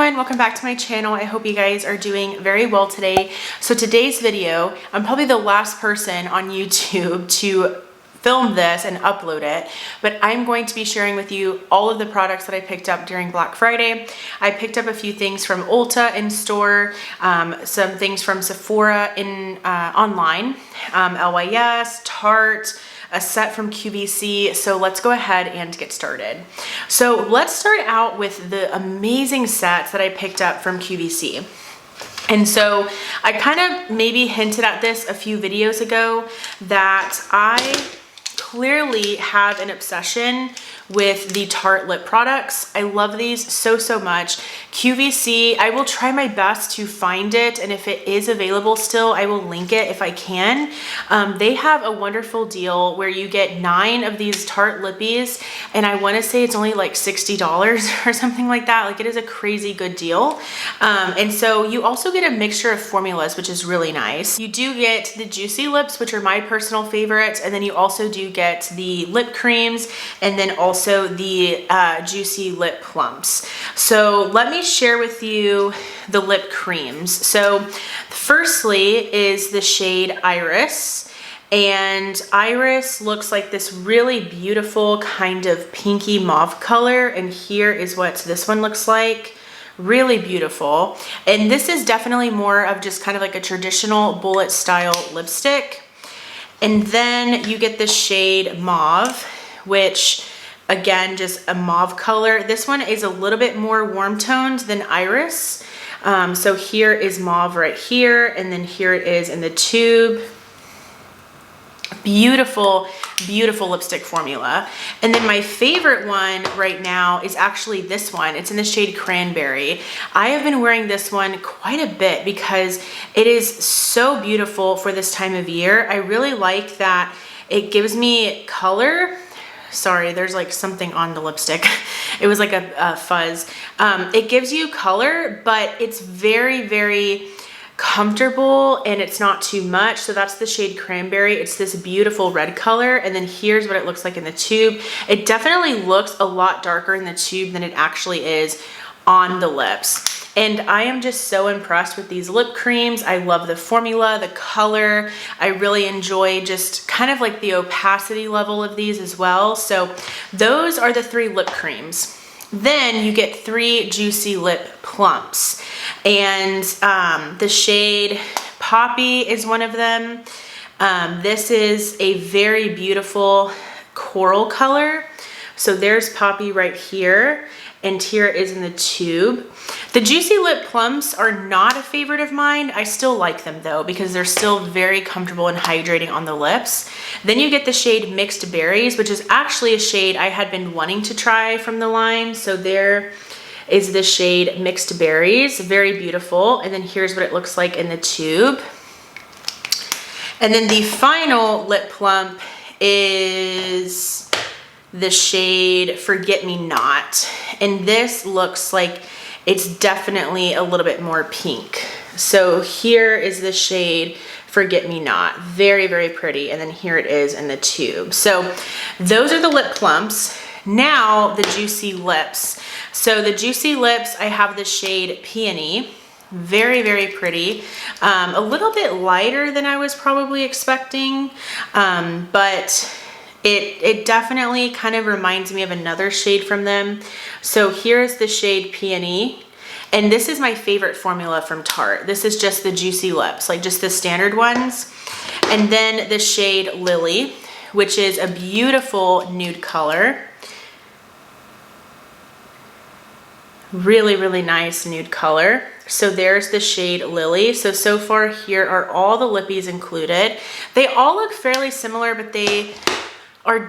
everyone, welcome back to my channel. I hope you guys are doing very well today. So today's video, I'm probably the last person on YouTube to film this and upload it, but I'm going to be sharing with you all of the products that I picked up during Black Friday. I picked up a few things from Ulta in store, some things from Sephora in online, LYS, Tarte, a set from QVC. So let's go ahead and get started. So let's start out with the amazing sets that I picked up from QVC. And so I kind of maybe hinted at this a few videos ago that I clearly have an obsession with the Tarte lip products. I love these so much. QVC, I will try my best to find it, and if it is available still, I will link it if I can. They have a wonderful deal where you get 9 of these Tarte lippies, and I want to say it's only like $60 or something like that. Like, it is a crazy good deal. And so you also get a mixture of formulas, which is really nice. You do get the Juicy Lips, which are my personal favorite, and then you also do get the lip creams, and then also the Juicy Lip Plumps. So let me share with you the lip creams. So firstly is the shade Iris, and Iris looks like this really beautiful kind of pinky mauve color, and here is what this one looks like. Really beautiful. And this is definitely more of just kind of like a traditional bullet style lipstick. And then you get the shade Mauve, which again, just a mauve color. This one is a little bit more warm toned than Iris. So here is mauve right here, and then here it is in the tube. Beautiful, beautiful lipstick formula. And then my favorite one right now is actually this one. It's in the shade Cranberry. I have been wearing this one quite a bit because it is so beautiful for this time of year. I really like that it gives me color. Sorry, there's like something on the lipstick. It was like a fuzz. It gives you color, but it's very comfortable and it's not too much. So that's the shade Cranberry. It's this beautiful red color. And then here's what it looks like in the tube. It definitely looks a lot darker in the tube than it actually is on the lips. And I am just so impressed with these lip creams. I love the formula, the color. I really enjoy just kind of like the opacity level of these as well. So those are the 3 lip creams. Then you get 3 Juicy Lip Plumps. And the shade Poppy is one of them. This is a very beautiful coral color. So there's Poppy right here, and here it is in the tube. The Juicy Lip Plumps are not a favorite of mine. I still like them though, because they're still very comfortable and hydrating on the lips. Then you get the shade Mixed Berries, which is actually a shade I had been wanting to try from the line. So there is the shade Mixed Berries, very beautiful. And then here's what it looks like in the tube. And then the final lip plump is the shade Forget Me Not. And this looks like it's definitely a little bit more pink. So here is the shade Forget Me Not. Very pretty. And then here it is in the tube. So those are the lip plumps. Now the Juicy Lips. So the Juicy Lips, I have the shade Peony. Very pretty. A little bit lighter than I was probably expecting, but it definitely kind of reminds me of another shade from them. So here's the shade Peony, and this is my favorite formula from Tarte. This is just the Juicy Lips, like just the standard ones. And then the shade Lily, which is a beautiful nude color. Really nice nude color. So there's the shade Lily. So far here are all the lippies included. They all look fairly similar, but they all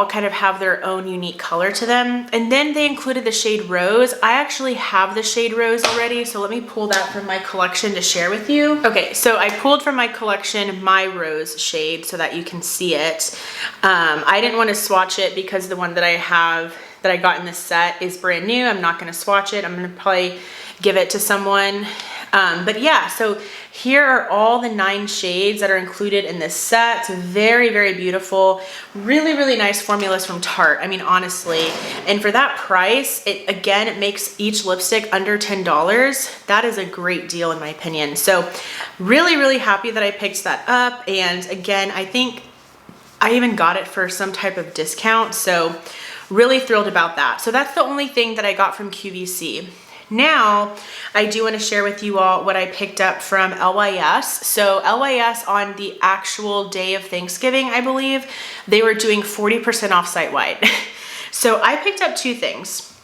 kind of have their own unique color to them. And then they included the shade Rose. I actually have the shade Rose already, so let me pull that from my collection to share with you. Okay, so I pulled from my collection my Rose shade so that you can see it. I didn't want to swatch it because the one that I have that I got in this set is brand new. I'm not going to swatch it. I'm going to probably give it to someone But yeah, so here are all the 9 shades that are included in this set. It's very, very beautiful. Really, really nice formulas from Tarte. I mean, honestly, and for that price, it makes each lipstick under $10. That is a great deal in my opinion. So really, really happy that I picked that up. And again, I think I even got it for some type of discount. So really thrilled about that. So that's the only thing that I got from QVC. Now, I do want to share with you all what I picked up from LYS. So LYS, on the actual day of Thanksgiving, I believe, they were doing 40% off site-wide. So I picked up 2 things.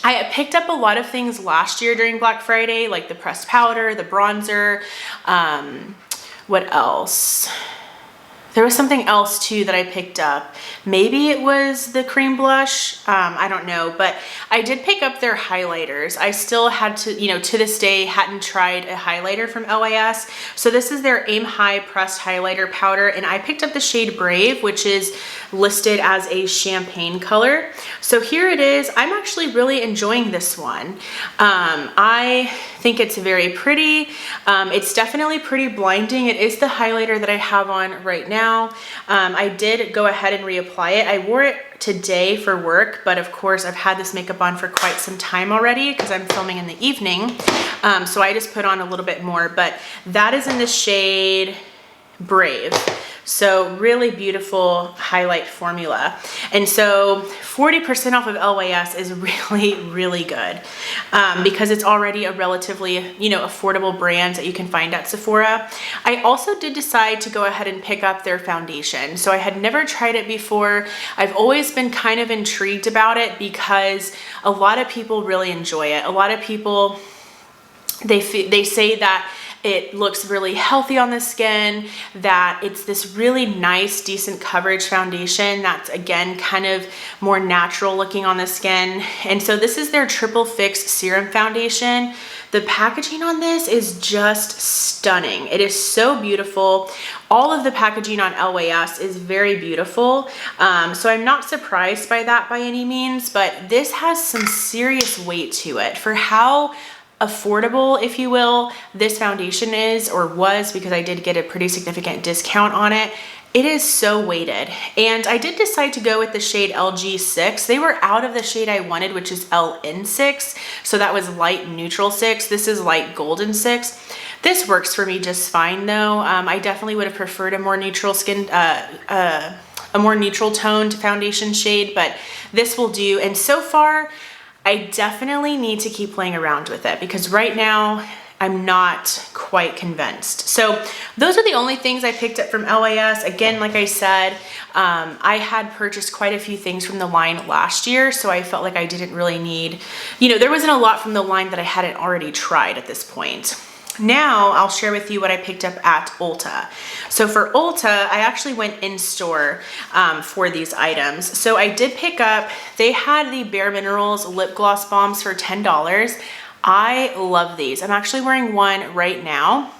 I picked up a lot of things last year during Black Friday, like the pressed powder, the bronzer, what else? There was something else too that I picked up. Maybe it was the cream blush. I don't know, but I did pick up their highlighters. I still had to, to this day, hadn't tried a highlighter from LYS. So this is their Aim High Pressed Highlighter Powder, and I picked up the shade Brave, which is listed as a champagne color. So here it is. I'm actually really enjoying this one. I think it's very pretty. It's definitely pretty blinding. It is the highlighter that I have on right now. I did go ahead and reapply it. I wore it today for work, but of course I've had this makeup on for quite some time already because I'm filming in the evening. So I just put on a little bit more, but that is in the shade Brave. So really beautiful highlight formula. And so 40% off of LYS is really, really good because it's already a relatively, affordable brand that you can find at Sephora. I also did decide to go ahead and pick up their foundation. So I had never tried it before. I've always been kind of intrigued about it because a lot of people really enjoy it. A lot of people, they say that it looks really healthy on the skin, that it's this really nice, decent coverage foundation that's, again, kind of more natural looking on the skin. And so this is their Triple Fix Serum Foundation. The packaging on this is just stunning. It is so beautiful. All of the packaging on LYS is very beautiful. So I'm not surprised by that by any means, but this has some serious weight to it for how affordable, if you will, this foundation is, or was, because I did get a pretty significant discount on it. It is so weighted. And I did decide to go with the shade LG6. They were out of the shade I wanted, which is LN6. So that was light neutral 6. This is light golden 6. This works for me just fine though. I definitely would have preferred a more neutral a more neutral toned foundation shade, but this will do. And so far, I definitely need to keep playing around with it because right now I'm not quite convinced. So those are the only things I picked up from LYS. Again, like I said, I had purchased quite a few things from the line last year, so I felt like I didn't really need, there wasn't a lot from the line that I hadn't already tried at this point. Now I'll share with you what I picked up at Ulta. So for Ulta, I actually went in store for these items. So I did pick up, they had the Bare Minerals lip gloss bombs for $10. I love these. I'm actually wearing one right now,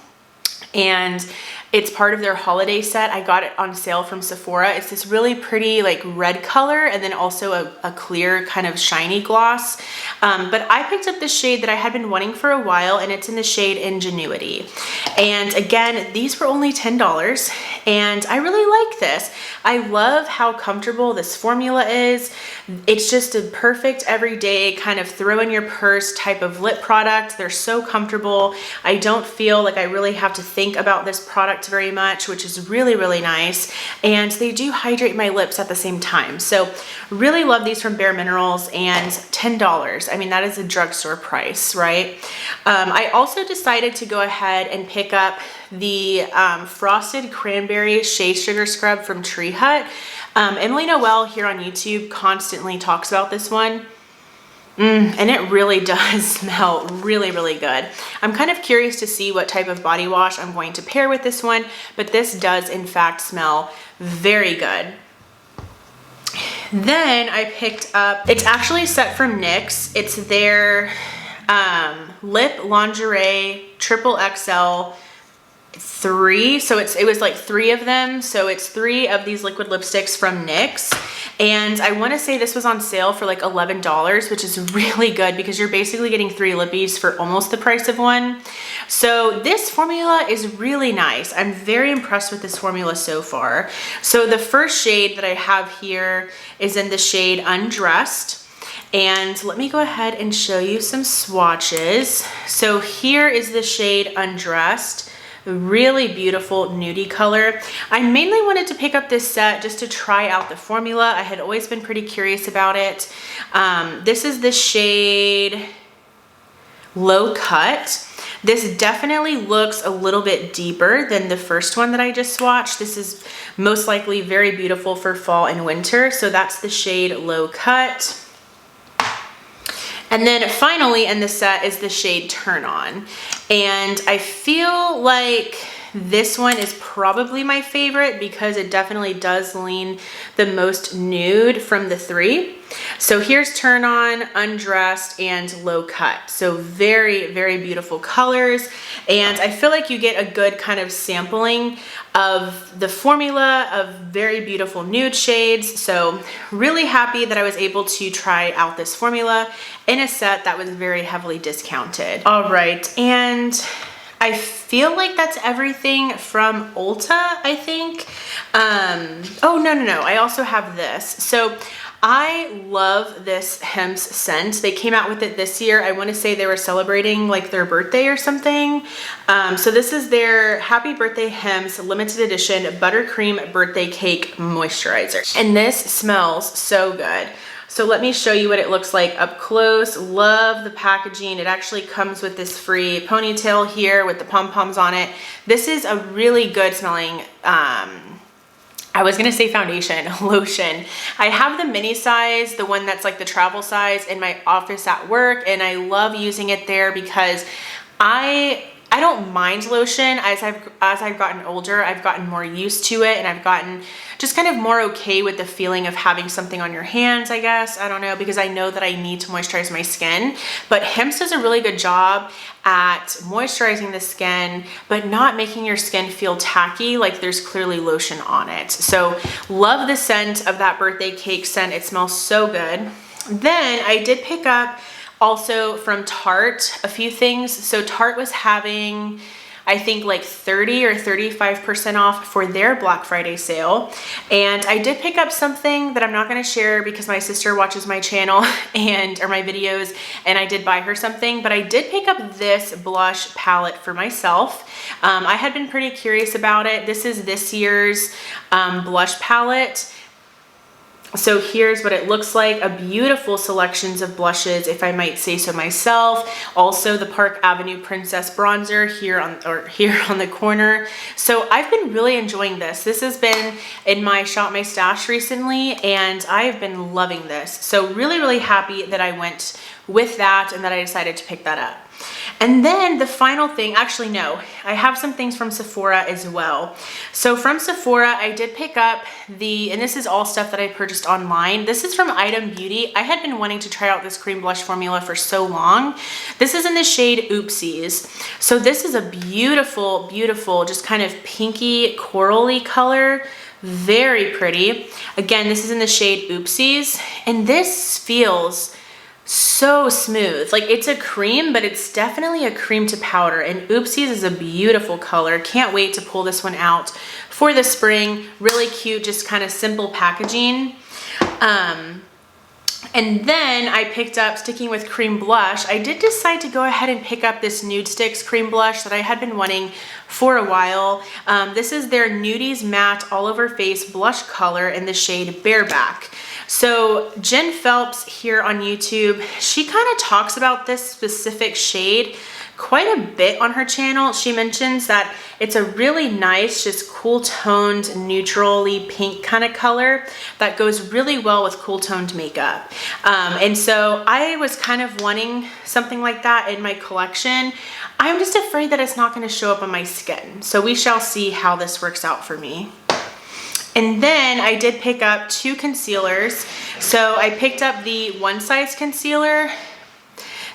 and it's part of their holiday set. I got it on sale from Sephora. It's this really pretty like red color and then also a clear kind of shiny gloss. But I picked up this shade that I had been wanting for a while, and it's in the shade Ingenuity. And again, these were only $10, and I really like this. I love how comfortable this formula is. It's just a perfect everyday kind of throw in your purse type of lip product. They're so comfortable. I don't feel like I really have to think about this product very much, which is really, really nice. And they do hydrate my lips at the same time. So really love these from Bare Minerals, and $10. I mean, that is a drugstore price, right? I also decided to go ahead and pick up the Frosted Cranberry Shea Sugar Scrub from Tree Hut. Emily Noel here on YouTube constantly talks about this one. And it really does smell really, really good. I'm kind of curious to see what type of body wash I'm going to pair with this one, but this does in fact smell very good. Then I picked up, it's actually a set from NYX. It's their Lip Lingerie Triple XL 3, so it was like 3 of them, so it's 3 of these liquid lipsticks from NYX, and I want to say this was on sale for like $11, which is really good because you're basically getting 3 lippies for almost the price of one. So this formula is really nice. I'm very impressed with this formula so far. So the first shade that I have here is in the shade Undressed. And let me go ahead and show you some swatches. So here is the shade Undressed. Really beautiful nudie color. I mainly wanted to pick up this set just to try out the formula. I had always been pretty curious about it. This is the shade Low Cut. This definitely looks a little bit deeper than the first one that I just swatched. This is most likely very beautiful for fall and winter. So that's the shade Low Cut. And then finally in the set is the shade Turn On. And I feel like this one is probably my favorite because it definitely does lean the most nude from the 3. So here's Turn On, Undressed, and Low Cut. So very, very beautiful colors. And I feel like you get a good kind of sampling of the formula of very beautiful nude shades. So really happy that I was able to try out this formula in a set that was very heavily discounted. All right, and I feel like that's everything from Ulta, I think. Oh, no. I also have this. So I love this Hems scent. They came out with it this year. I want to say they were celebrating like their birthday or something. So this is their Happy Birthday Hems limited edition buttercream birthday cake moisturizer. And this smells so good. So let me show you what it looks like up close. Love the packaging. It actually comes with this free ponytail here with the pom-poms on it. This is a really good smelling, I was gonna say foundation, lotion. I have the mini size, the one that's like the travel size in my office at work, and I love using it there because I don't mind lotion. As I've gotten older, I've gotten more used to it, and I've gotten just kind of more okay with the feeling of having something on your hands, I guess. I don't know, because I know that I need to moisturize my skin. But Hems does a really good job at moisturizing the skin, but not making your skin feel tacky, like there's clearly lotion on it. So love the scent of that birthday cake scent. It smells so good. Then I did pick up also from Tarte a few things. So Tarte was having, I think, like 30 or 35% off for their Black Friday sale. And I did pick up something that I'm not going to share because my sister watches my channel or my videos, and I did buy her something, but I did pick up this blush palette for myself. I had been pretty curious about it. This is this year's blush palette. So here's what it looks like, a beautiful selections of blushes, if I might say so myself. Also the Park Avenue Princess Bronzer here on the corner. So I've been really enjoying this. This has been in my Shop My Stash recently, and I've been loving this. So really, really happy that I went with that and that I decided to pick that up. And then the final thing, actually no, I have some things from Sephora as well. So from Sephora, I did pick up and this is all stuff that I purchased online. This is from Item Beauty. I had been wanting to try out this cream blush formula for so long. This is in the shade Oopsies. So this is a beautiful, beautiful, just kind of pinky corally color. Very pretty. Again, this is in the shade Oopsies, and this feels so smooth. Like, it's a cream, but it's definitely a cream to powder, and Oopsies is a beautiful color. Can't wait to pull this one out for the spring. Really cute, just kind of simple packaging. And then I picked up, sticking with cream blush, I did decide to go ahead and pick up this Nude Sticks cream blush that I had been wanting for a while. This is their Nudies Matte All Over Face blush color in the shade Bareback. So Jen Phelps here on YouTube, she kind of talks about this specific shade quite a bit on her channel. She mentions that it's a really nice, just cool toned, neutrally pink kind of color that goes really well with cool toned makeup. And so I was kind of wanting something like that in my collection. I'm just afraid that it's not going to show up on my skin. So we shall see how this works out for me. And then I did pick up 2 concealers. So I picked up the One Size concealer.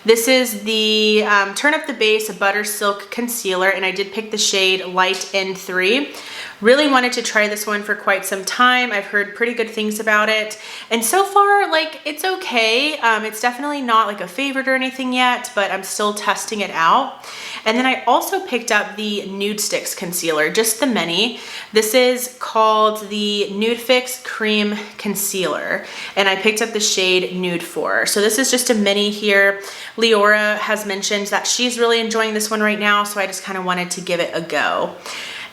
This is the Turn Up the Base Butter Silk Concealer, and I did pick the shade Light N3. Really wanted to try this one for quite some time. I've heard pretty good things about it. And so far, like, it's okay. It's definitely not like a favorite or anything yet, but I'm still testing it out. And then I also picked up the Nude Sticks Concealer, just the mini. This is called the Nude Fix Cream Concealer, and I picked up the shade Nude 4. So this is just a mini here. Leora has mentioned that she's really enjoying this one right now, so I just kind of wanted to give it a go.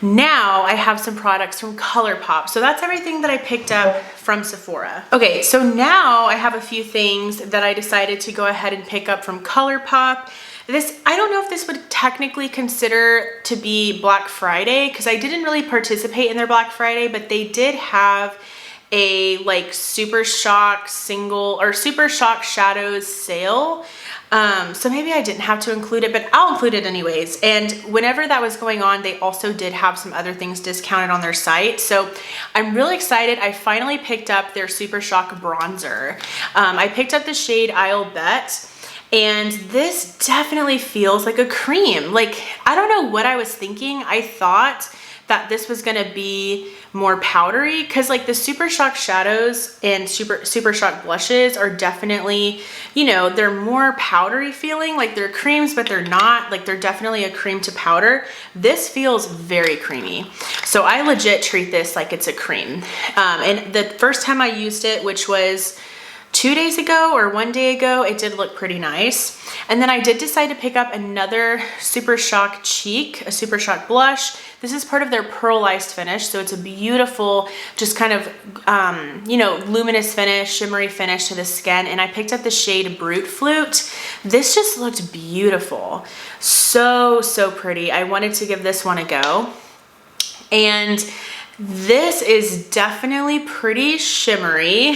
Now I have some products from Colourpop. So that's everything that I picked up from Sephora. Okay, so now I have a few things that I decided to go ahead and pick up from Colourpop. This, I don't know if this would technically consider to be Black Friday, because I didn't really participate in their Black Friday, but they did have a like Super Shock single or Super Shock Shadows sale. So maybe I didn't have to include it, but I'll include it anyways. And whenever that was going on, they also did have some other things discounted on their site. So I'm really excited. I finally picked up their Super Shock bronzer. I picked up the shade I'll Bet. And this definitely feels like a cream. Like, I don't know what I was thinking. I thought that this was gonna be more powdery, because like the Super Shock shadows and Super Shock blushes are definitely, you know, they're more powdery feeling, like they're creams, but they're not, like they're definitely a cream to powder. This feels very creamy. So I legit treat this like it's a cream. And the first time I used it, which was 2 days ago or 1 day ago, it did look pretty nice. And then I did decide to pick up another Super Shock cheek, a Super Shock blush. This is part of their pearlized finish, so it's a beautiful, just kind of, you know, luminous finish, shimmery finish to the skin. And I picked up the shade Brute Flute. This just looked beautiful. So, so pretty. I wanted to give this one a go. And this is definitely pretty shimmery.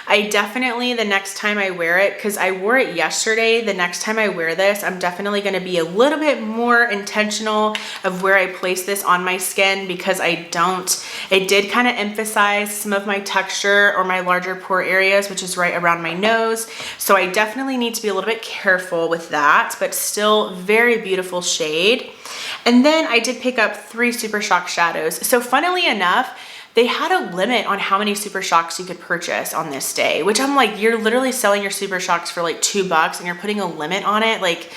I definitely, the next time I wear it, because I wore it yesterday, the next time I wear this, I'm definitely going to be a little bit more intentional of where I place this on my skin, because it did kind of emphasize some of my texture or my larger pore areas, which is right around my nose. So I definitely need to be a little bit careful with that, but still very beautiful shade. And then I did pick up 3 Super Shock shadows. So funnily enough, they had a limit on how many Super Shocks you could purchase on this day, which I'm like, you're literally selling your Super Shocks for like $2 and you're putting a limit on it. Like,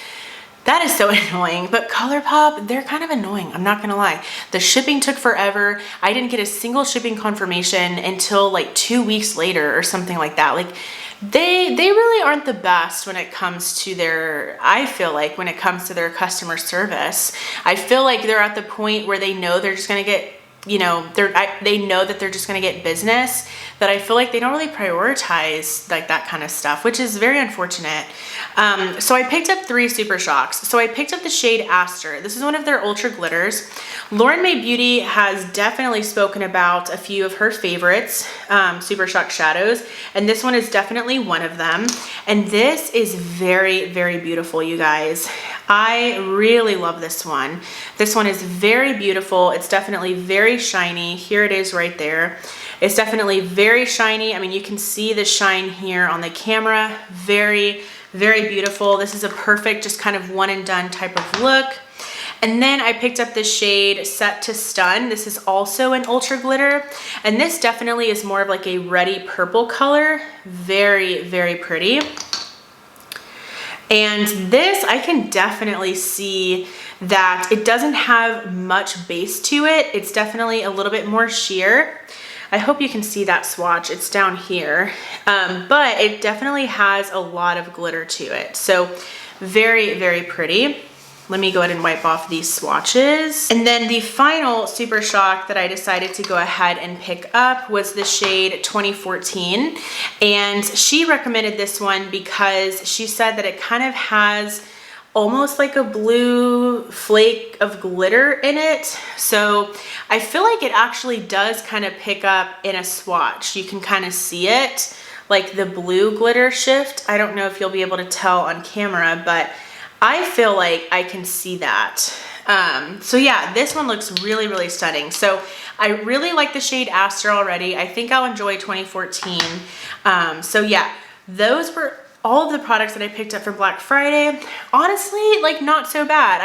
that is so annoying. But Colourpop, they're kind of annoying, I'm not gonna lie. The shipping took forever. I didn't get a single shipping confirmation until like 2 weeks later or something like that. Like, they really aren't the best when it comes to their, I feel like when it comes to their customer service. I feel like they're at the point where they know they're just gonna get, you know, they know that they're just gonna get business, that I feel like they don't really prioritize like that kind of stuff, which is very unfortunate. So I picked up 3 Super Shocks. So I picked up the shade Aster. This is one of their ultra glitters. Lauren May Beauty has definitely spoken about a few of her favorites, Super Shock shadows, and this one is definitely one of them. And this is very, very beautiful, you guys. I really love this one. This one is very beautiful. It's definitely very shiny. Here it is right there. It's definitely very shiny. I mean, you can see the shine here on the camera. Very, very beautiful. This is a perfect, just kind of one and done type of look. And then I picked up the shade Set to Stun. This is also an ultra glitter. And this definitely is more of like a reddy purple color. Very, very pretty. And this, I can definitely see that it doesn't have much base to it. It's definitely a little bit more sheer. I hope you can see that swatch. It's down here, but it definitely has a lot of glitter to it. So very, very pretty. Let me go ahead and wipe off these swatches. And then the final Super Shock that I decided to go ahead and pick up was the shade 2014. And she recommended this one because she said that it kind of has almost like a blue flake of glitter in it. So I feel like it actually does kind of pick up in a swatch. You can kind of see it, like the blue glitter shift. I don't know if you'll be able to tell on camera, but I feel like I can see that. So yeah, this one looks really, really stunning. So I really like the shade Aster already. I think I'll enjoy 2014. So yeah, those were all of the products that I picked up for Black Friday, honestly, like not so bad.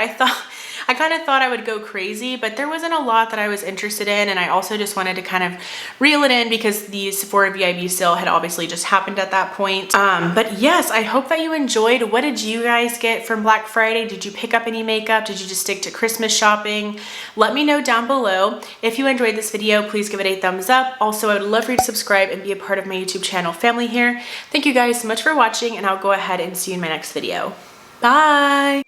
I kind of thought I would go crazy, but there wasn't a lot that I was interested in, and I also just wanted to kind of reel it in because the Sephora VIB sale had obviously just happened at that point. But yes, I hope that you enjoyed. What did you guys get from Black Friday? Did you pick up any makeup? Did you just stick to Christmas shopping? Let me know down below. If you enjoyed this video, please give it a thumbs up. Also, I would love for you to subscribe and be a part of my YouTube channel family here. Thank you guys so much for watching, and I'll go ahead and see you in my next video. Bye!